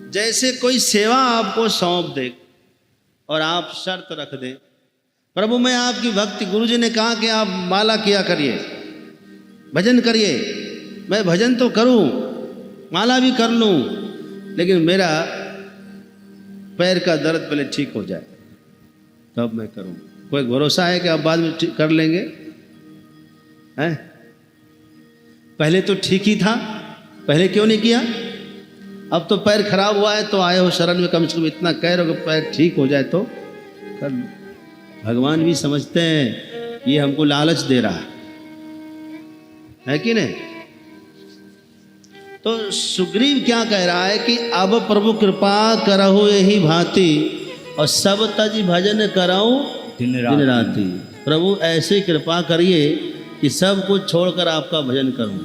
जैसे कोई सेवा आपको सौंप दे और आप शर्त रख दें, प्रभु मैं आपकी भक्ति, गुरुजी ने कहा कि आप माला किया करिए, भजन करिए, मैं भजन तो करूं, माला भी कर लूं, लेकिन मेरा पैर का दर्द पहले ठीक हो जाए तब मैं करूं। कोई भरोसा है कि आप बाद में कर लेंगे? हैं? पहले तो ठीक ही था, पहले क्यों नहीं किया? अब तो पैर खराब हुआ है तो आए हो शरण में, कम से कम इतना कह रहे हो कि पैर ठीक हो जाए तो कर लो। भगवान भी समझते हैं ये हमको लालच दे रहा है कि नहीं? तो सुग्रीव क्या कह रहा है कि अब प्रभु कृपा करहु यही भांति और सब तज भजन कराऊं दिन राति। प्रभु ऐसे कृपा करिए कि सब कुछ छोड़कर आपका भजन करूं।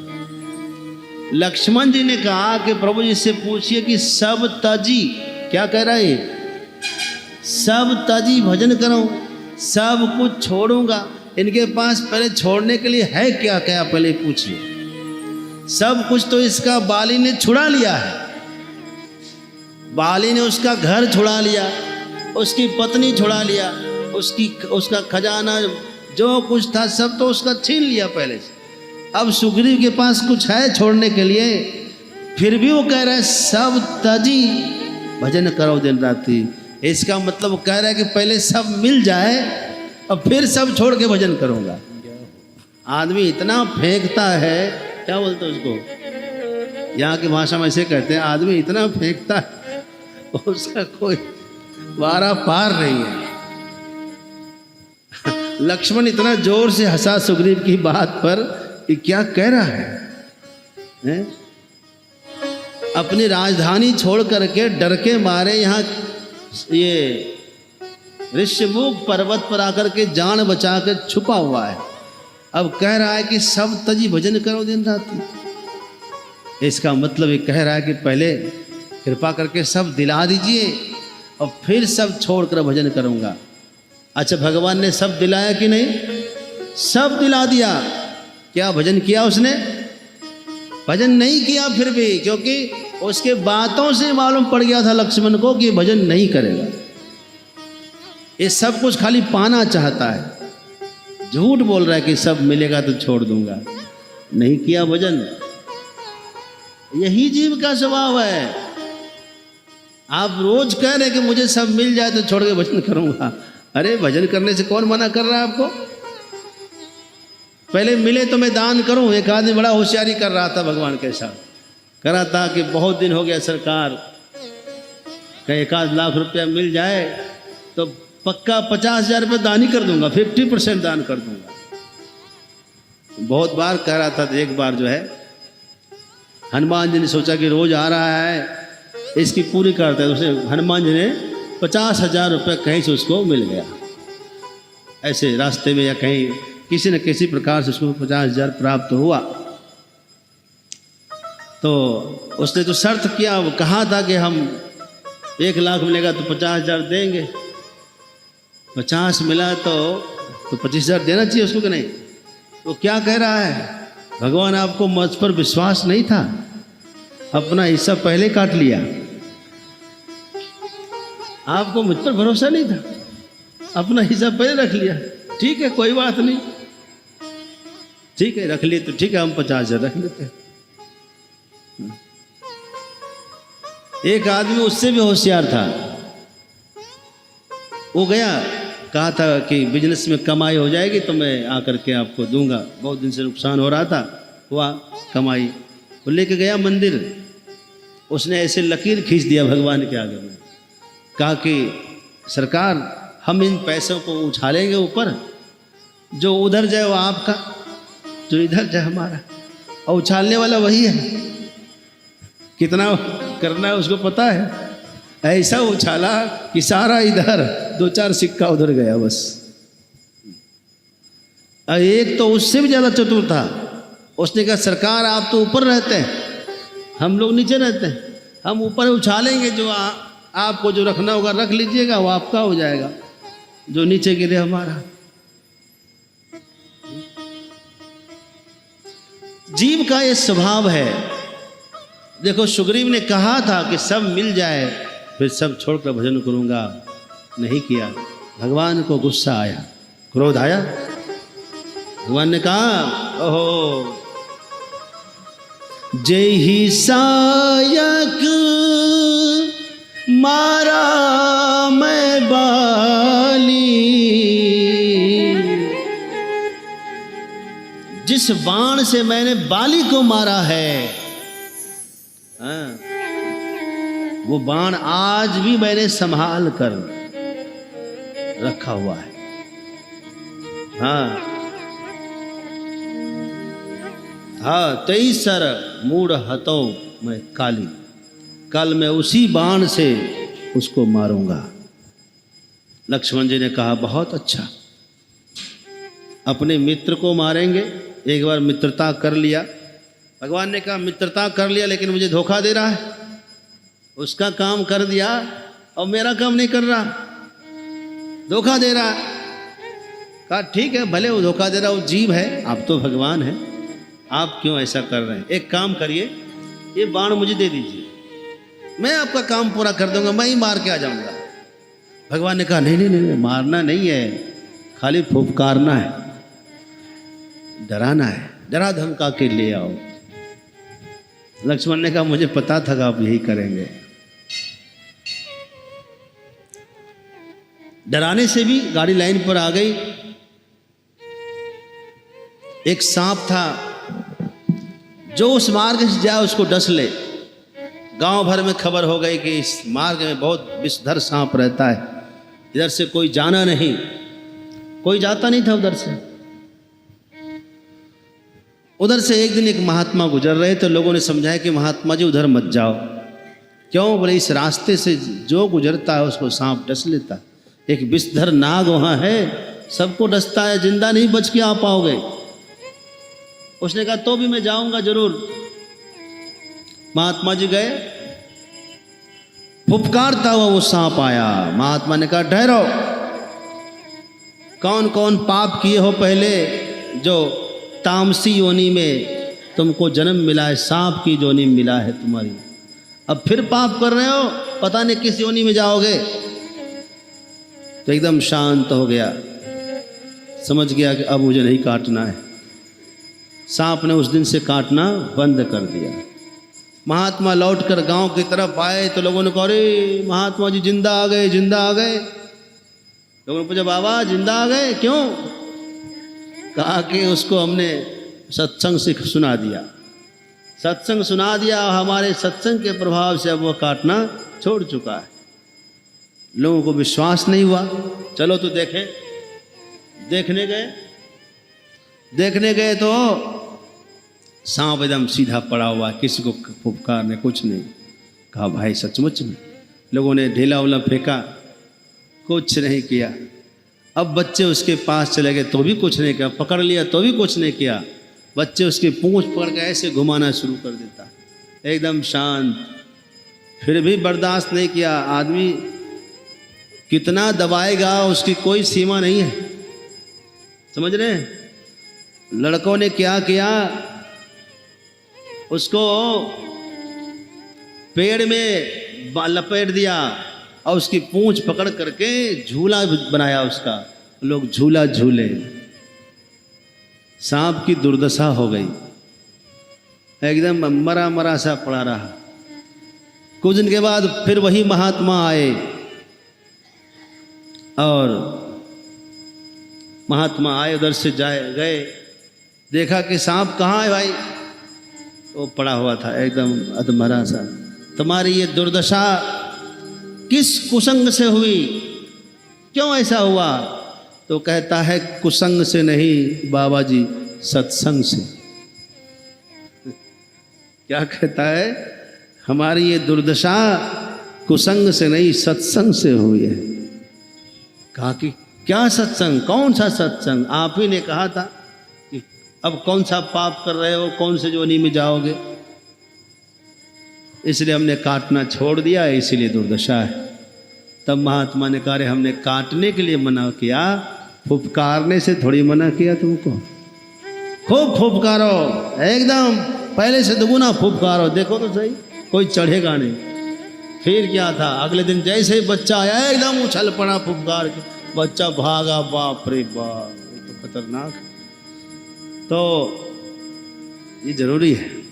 लक्ष्मण जी ने कहा कि प्रभु जी से पूछिए कि सब तजी, क्या कह रहा है? सब तजी भजन करूं, सब कुछ छोड़ूंगा। इनके पास पहले छोड़ने के लिए है क्या क्या, पहले पूछिए। सब कुछ तो इसका बाली ने छुड़ा लिया है। बाली ने उसका घर छुड़ा लिया, उसकी पत्नी छुड़ा लिया, उसका खजाना जो कुछ था सब तो उसका छीन लिया पहले से। अब सुग्रीव के पास कुछ है छोड़ने के लिए, फिर भी वो कह रहा है सब तजी भजन करो दिन राति। इसका मतलब वो कह रहा है कि पहले सब मिल जाए और फिर सब छोड़ के भजन करूंगा। आदमी इतना फेंकता है, क्या बोलते हैं उसको, यहाँ की भाषा में ऐसे कहते हैं, आदमी इतना फेंकता है उसका कोई वारा पार नहीं है। लक्ष्मण इतना जोर से हंसा सुग्रीव की बात पर कि क्या कह रहा है? अपनी राजधानी छोड़ करके डर के मारे यहाँ ये ऋष्यमुख पर्वत पर आकर के जान बचा कर छुपा हुआ है। अब कह रहा है कि सब तजी भजन करो दिन राति। इसका मतलब ये कह रहा है कि पहले कृपा करके सब दिला दीजिए और फिर सब छोड़कर भजन करूंगा। अच्छा, भगवान ने सब दिलाया कि नहीं? सब दिला दिया। क्या भजन किया उसने? भजन नहीं किया फिर भी, क्योंकि उसके बातों से मालूम पड़ गया था लक्ष्मण को कि भजन नहीं करेगा। ये सब कुछ खाली पाना चाहता है, झूठ बोल रहा है कि सब मिलेगा तो छोड़ दूंगा। नहीं किया भजन। यही जीव का स्वभाव है। आप रोज कह रहे कि मुझे सब मिल जाए तो छोड़ के भजन करूंगा। अरे भजन करने से कौन मना कर रहा है आपको? पहले मिले तो मैं दान करूं। एक आदमी बड़ा होशियारी कर रहा था भगवान के साथ, कर रहा था कि बहुत दिन हो गया सरकार, कहीं 1 लाख रुपया मिल जाए तो पक्का 50,000 रुपये दान ही कर दूंगा, 50% दान कर दूंगा। बहुत बार कह रहा था। तो एक बार जो है हनुमान जी ने सोचा कि रोज आ रहा है, इसकी पूरी करता है। तो उसे हनुमान जी ने 50,000 रुपये कहीं से उसको मिल गया, ऐसे रास्ते में या कहीं किसी न किसी प्रकार से उसको 50,000 प्राप्त हुआ। तो उसने तो शर्त किया, वो कहा था कि हम 1 लाख मिलेगा तो 50,000 देंगे। 50 मिला तो 25,000 देना चाहिए उसको कि नहीं? वो क्या कह रहा है? भगवान आपको मुझ पर विश्वास नहीं था, अपना हिस्सा पहले काट लिया। आपको मुझ पर भरोसा नहीं था, अपना हिस्सा पहले रख लिया। ठीक है, कोई बात नहीं, ठीक है रख लिए तो ठीक है, हम 50,000 रख लेते हैं। एक आदमी उससे भी होशियार था। वो गया, कहा था कि बिजनेस में कमाई हो जाएगी तो मैं आकर के आपको दूंगा। बहुत दिन से नुकसान हो रहा था, हुआ कमाई। वो लेके गया मंदिर। उसने ऐसे लकीर खींच दिया भगवान के आगे में, कहा कि सरकार हम इन पैसों को उछालेंगे ऊपर, जो उधर जाए वो आपका, जो इधर जाए हमारा। और उछालने वाला वही है, कितना करना है उसको पता है। ऐसा उछाला कि सारा इधर, 2-4 सिक्का उधर गया बस। एक तो उससे भी ज़्यादा चतुर था। उसने कहा सरकार आप तो ऊपर रहते हैं, हम लोग नीचे रहते हैं, हम ऊपर उछालेंगे, जो आपको जो रखना होगा रख लीजिएगा, वो आपका हो जाएगा, जो नीचे गिरे हमारा। जीव का ये स्वभाव है, देखो सुग्रीव ने कहा था कि सब मिल जाए फिर सब छोड़कर भजन करूंगा, नहीं किया। भगवान को गुस्सा आया, क्रोध आया। भगवान ने कहा ओहो जय ही सायक मारा मैं बाली, जिस बाण से मैंने बाली को मारा है, वो बाण आज भी मैंने संभाल कर रखा हुआ है। हाँ 23 सर मूढ़ हतो मैं काली, कल मैं उसी बाण से उसको मारूंगा। लक्ष्मण जी ने कहा बहुत अच्छा, अपने मित्र को मारेंगे। एक बार मित्रता कर लिया, भगवान ने कहा मित्रता कर लिया लेकिन मुझे धोखा दे रहा है। उसका काम कर दिया और मेरा काम नहीं कर रहा, धोखा दे रहा है। कहा ठीक है भले वो धोखा दे रहा, वो जीव है, आप तो भगवान हैं, आप क्यों ऐसा कर रहे हैं। एक काम करिए, ये बाण मुझे दे दीजिए, मैं आपका काम पूरा कर दूंगा, मैं ही मार के आ जाऊंगा। भगवान ने कहा नहीं नहीं नहीं, मारना नहीं है, खाली फुफकारना है, डराना है, डरा धमका के ले आओ। लक्ष्मण ने कहा मुझे पता था कि आप यही करेंगे। डराने से भी गाड़ी लाइन पर आ गई। एक सांप था, जो उस मार्ग से जाए उसको डस ले। गांव भर में खबर हो गई कि इस मार्ग में बहुत विषधर सांप रहता है, इधर से कोई जाना नहीं, कोई जाता नहीं था उधर से। उधर से एक दिन एक महात्मा गुजर रहे तो लोगों ने समझाया कि महात्मा जी उधर मत जाओ। क्यों? बोले इस रास्ते से जो गुजरता है उसको सांप डस लेता। एक विषधर नाग वहाँ है, सबको डसता है, जिंदा नहीं बच के आ पाओगे। उसने कहा तो भी मैं जाऊंगा जरूर। महात्मा जी गए, फुफकारता हुआ वो सांप आया। महात्मा ने कहा ठहरो, कौन कौन पाप किए हो पहले, जो तामसी योनि में तुमको जन्म मिला है, सांप की योनि मिला है तुम्हारी, अब फिर पाप कर रहे हो, पता नहीं किस योनि में जाओगे। तो एकदम शांत हो गया, समझ गया कि अब मुझे नहीं काटना है। सांप ने उस दिन से काटना बंद कर दिया। महात्मा लौटकर गांव की तरफ आए तो लोगों ने कहा अरे महात्मा जी जिंदा आ गए, जिंदा आ गए। लोगों ने पूछा बाबा जिंदा आ गए क्यों? कहा कि उसको हमने सत्संग से सुना दिया, सत्संग सुना दिया, हमारे सत्संग के प्रभाव से अब वह काटना छोड़ चुका है। लोगों को विश्वास नहीं हुआ, चलो तो देखें। देखने गए तो सांप एकदम सीधा पड़ा हुआ, किसी को फुफकारने कुछ नहीं। कहा भाई सचमुच में? लोगों ने ढेला उला फेंका, कुछ नहीं किया। अब बच्चे उसके पास चले गए तो भी कुछ नहीं किया, पकड़ लिया तो भी कुछ नहीं किया। बच्चे उसकी पूंछ पकड़ के ऐसे घुमाना शुरू कर देता, एकदम शांत। फिर भी बर्दाश्त नहीं किया। आदमी कितना दबाएगा उसकी कोई सीमा नहीं है, समझ रहे हैं? लड़कों ने क्या किया, उसको पेड़ में लपेट दिया और उसकी पूंछ पकड़ करके झूला बनाया उसका, लोग झूला झूले। सांप की दुर्दशा हो गई, एकदम मरा मरा सा पड़ा रहा। कुछ दिन के बाद फिर वही महात्मा आए और महात्मा आए, उधर से गए, देखा कि सांप कहाँ है भाई? वो पड़ा हुआ था एकदम अधमरा सा। तुम्हारी ये दुर्दशा किस कुसंग से हुई, क्यों ऐसा हुआ? तो कहता है कुसंग से नहीं बाबा जी, सत्संग से। क्या कहता है? हमारी ये दुर्दशा कुसंग से नहीं सत्संग से हुई है। कहा कि क्या सत्संग? कौन सा सत्संग? आप ही ने कहा था कि अब कौन सा पाप कर रहे हो, कौन से योनि में जाओगे। इसलिए हमने काटना छोड़ दिया, इसीलिए दुर्दशा है। तब महात्मा ने कहा हमने काटने के लिए मना किया, फुफकारने से थोड़ी मना किया तुमको। खूब फुफकारो, एकदम पहले से दुगुना फुफकारो, देखो तो सही। कोई चढ़ेगा नहीं। फिर क्या था, अगले दिन जैसे ही बच्चा आया एकदम उछल पड़ा फुफकार के, बच्चा भागा, बाप रे बाप, ये तो खतरनाक। तो ये जरूरी है।